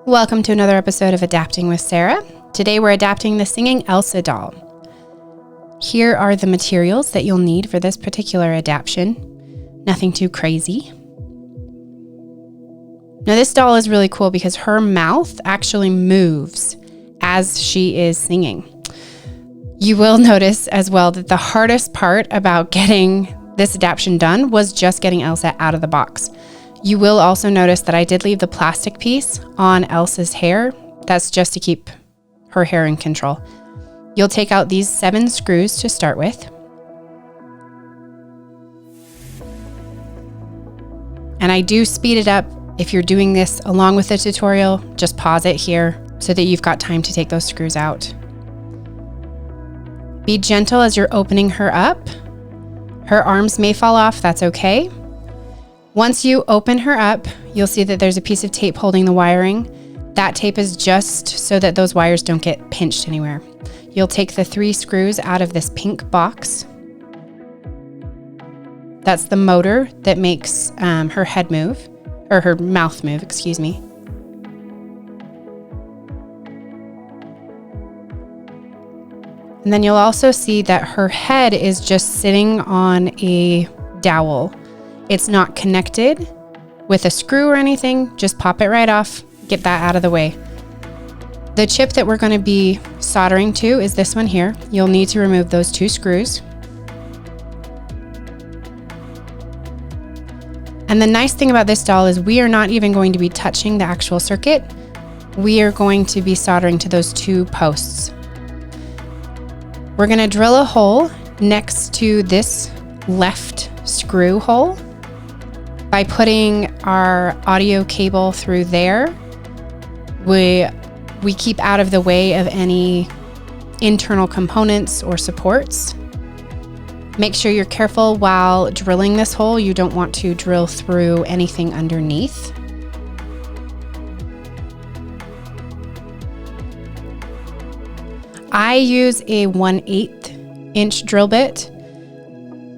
Welcome to another episode of Adapting with Sarah. Today we're adapting the Singing Elsa Doll. Here are the materials that you'll need for this particular adaptation. Nothing too crazy. Now this doll is really cool because her mouth actually moves as she is singing. You will notice as well that the hardest part about getting this adaptation done was just getting Elsa out of the box. You will also notice that I did leave the plastic piece on Elsa's hair. That's just to keep her hair in control. You'll take out these 7 screws to start with. And I do speed it up. If you're doing this along with the tutorial, just pause it here so that you've got time to take those screws out. Be gentle as you're opening her up. Her arms may fall off, that's okay. Once you open her up, you'll see that there's a piece of tape holding the wiring. That tape is just so that those wires don't get pinched anywhere. You'll take the 3 screws out of this pink box. That's the motor that makes her head move, or her mouth move, excuse me. And then you'll also see that her head is just sitting on a dowel. It's not connected with a screw or anything. Just pop it right off, get that out of the way. The chip that we're going to be soldering to is this one here. You'll need to remove those 2 screws. And the nice thing about this doll is we are not even going to be touching the actual circuit. We are going to be soldering to those 2 posts. We're going to drill a hole next to this left screw hole. By putting our audio cable through there, we keep out of the way of any internal components or supports. Make sure you're careful while drilling this hole. You don't want to drill through anything underneath. I use a 1/8 inch drill bit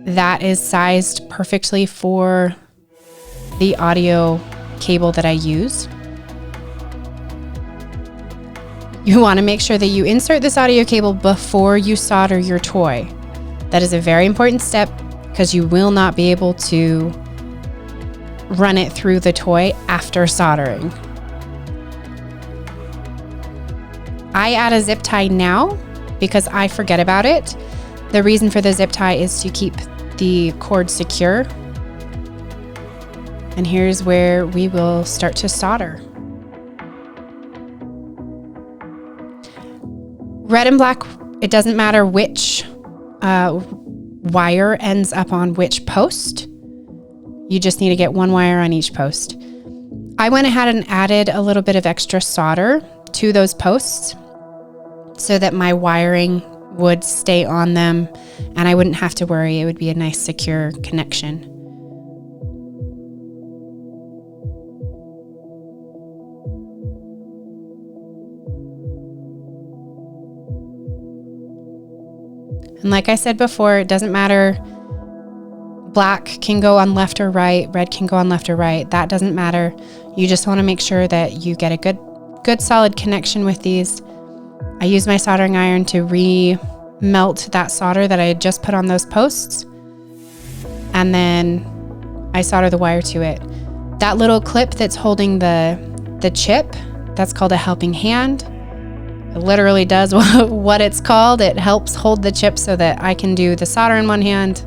that is sized perfectly for the audio cable that I use. You want to make sure that you insert this audio cable before you solder your toy. That is a very important step because you will not be able to run it through the toy after soldering. I add a zip tie now because I forget about it. The reason for the zip tie is to keep the cord secure. And here's where we will start to solder. Red and black, it doesn't matter which wire ends up on which post. You just need to get 1 wire on each post. I went ahead and added a little bit of extra solder to those posts so that my wiring would stay on them and I wouldn't have to worry. It would be a nice secure connection. And like I said before, it doesn't matter. Black can go on left or right. Red can go on left or right. That doesn't matter. You just want to make sure that you get a good solid connection with these. I use my soldering iron to re-melt that solder that I had just put on those posts. And then I solder the wire to it. That little clip that's holding the chip, that's called a helping hand. It literally does what it's called. It helps hold the chip so that I can do the solder in one hand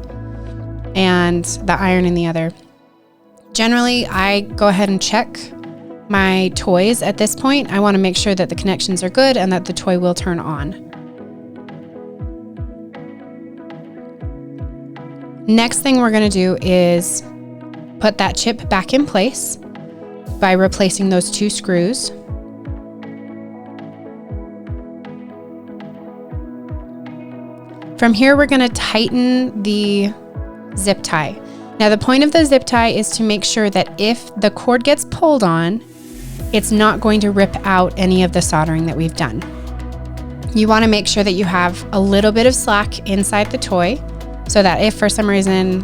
and the iron in the other. Generally, I go ahead and check my toys at this point. I want to make sure that the connections are good and that the toy will turn on. Next thing we're going to do is put that chip back in place by replacing those 2 screws. From here, we're going to tighten the zip tie. Now, the point of the zip tie is to make sure that if the cord gets pulled on, it's not going to rip out any of the soldering that we've done. You want to make sure that you have a little bit of slack inside the toy so that if for some reason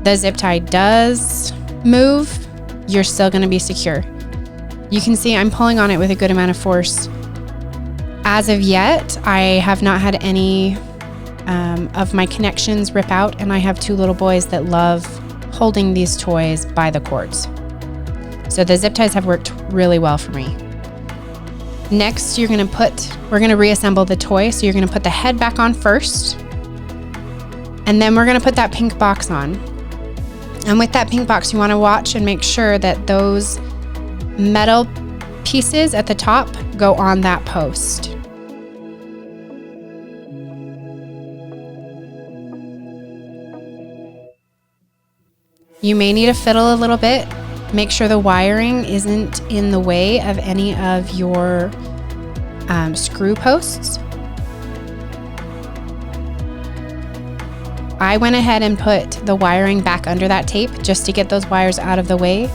the zip tie does move, you're still going to be secure. You can see I'm pulling on it with a good amount of force. As of yet, I have not had any of my connections rip out, and I have 2 little boys that love holding these toys by the cords. So the zip ties have worked really well for me. Next, we're gonna reassemble the toy. So you're gonna put the head back on first, and then we're gonna put that pink box on. And with that pink box, you wanna watch and make sure that those metal pieces at the top go on that post. You may need to fiddle a little bit. Make sure the wiring isn't in the way of any of your screw posts. I went ahead and put the wiring back under that tape just to get those wires out of the way.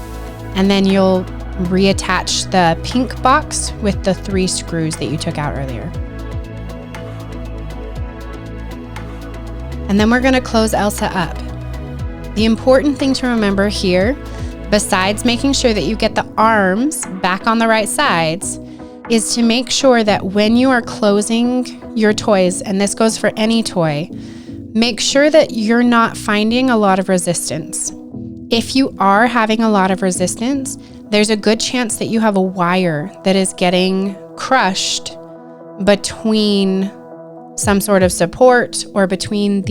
And then you'll reattach the pink box with the 3 screws that you took out earlier. And then we're gonna close Elsa up. The important thing to remember here, besides making sure that you get the arms back on the right sides, is to make sure that when you are closing your toys, and this goes for any toy, make sure that you're not finding a lot of resistance. If you are having a lot of resistance, there's a good chance that you have a wire that is getting crushed between some sort of support or between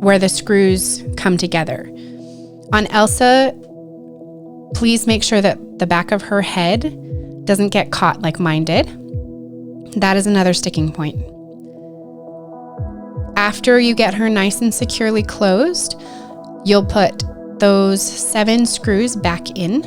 where the screws come together. On Elsa, please make sure that the back of her head doesn't get caught like mine did. That is another sticking point. After you get her nice and securely closed, you'll put those 7 screws back in.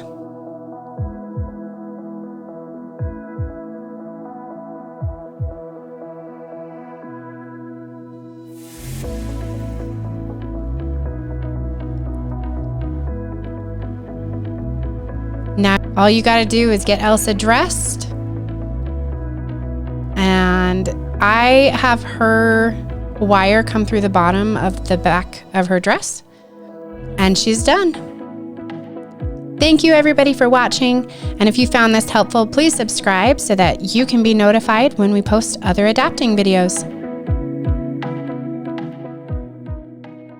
Now, all you got to do is get Elsa dressed, and I have her wire come through the bottom of the back of her dress, and she's done. Thank you everybody for watching, and if you found this helpful, please subscribe so that you can be notified when we post other adapting videos.